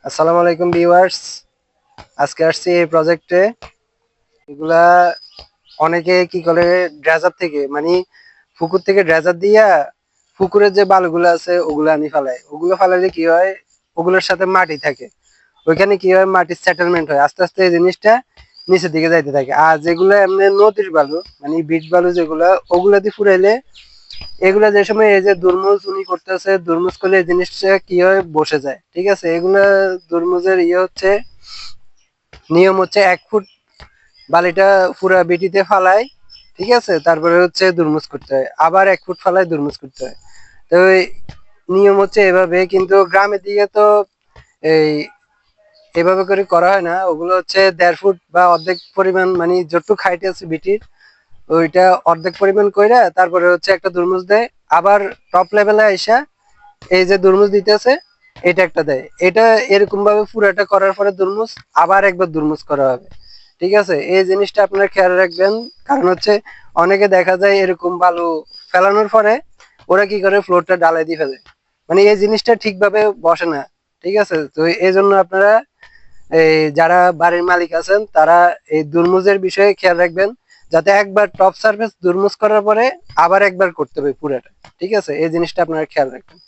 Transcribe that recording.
আসসালামু আলাইকুম ভিউয়ার্স। আজকে আসছি এই প্রজেক্টে। এগুলা অনেকে কি করে, ড্রেজার থেকে মানে পুকুর থেকে ড্রেজার দিয়া পুকুরের যে বালুগুলো আছে ওগুলো আনি ফেলায়। ওগুলো ফেলালে কি হয়, ওগুলোর সাথে মাটি থাকে, ওইখানে কি হয় মাটির সেটেলমেন্ট হয়, আস্তে আস্তে এই জিনিসটা নিচের দিকে যাইতে থাকে। আর যেগুলো এমনি নদীর বালু মানে বিট বালু যেগুলা, ওগুলা দিয়ে ফুরাইলে এগুলা যে সময় এই যে দুর্মুজ উনি করতেছে, দুর্মুজ করলে এই জিনিসটা কি হয় বসে যায়। ঠিক আছে, এগুলা দুর্মুজের হচ্ছে নিয়ম হচ্ছে 1 ফুট বালিটা পুরা বিটিতে ফালাই, ঠিক আছে, তারপরে হচ্ছে দুর্মুজ করতে হয়, আবার 1 ফুট ফালাই দুর্মুজ করতে হয়। তো নিয়ম হচ্ছে এভাবে, কিন্তু গ্রামের দিকে তো এই এভাবে করে করা হয় না। ওগুলো হচ্ছে 1.5 ফুট বা অর্ধেক পরিমাণ, মানে যতটুকু হাইট আছে বিটির ওইটা অর্ধেক পরিমাণ কইরা তারপরে হচ্ছে একটা দুর্মুজ দেয়। আবার টপ লেভেলে আইসা এই যে দুর্মুজ দিতেছে এটা একটা দেয়। এটা এরকম ভাবে পুরাটা করার পরে দুর্মুজ, আবার একবার দুর্মুজ করা হবে। ঠিক আছে, এই জিনিসটা আপনারা খেয়াল রাখবেন। কারণ হচ্ছে অনেকে দেখা যায় এরকম বালু ফেলানোর পরে ওরা কি করে ফ্লোরটা ডালাই দিয়ে ফেলে, মানে এই জিনিসটা ঠিকভাবে বসে না। ঠিক আছে, তো এই জন্য আপনারা এই যারা বাড়ির মালিক আছেন তারা এই দুর্মুজের বিষয়ে খেয়াল রাখবেন, যাতে একবার টপ সার্ফেস দুর্মুজ করার পরে আবার একবার করতে হবে পুরাটা। ঠিক আছে, এই জিনিসটা আপনারা খেয়াল রাখবেন।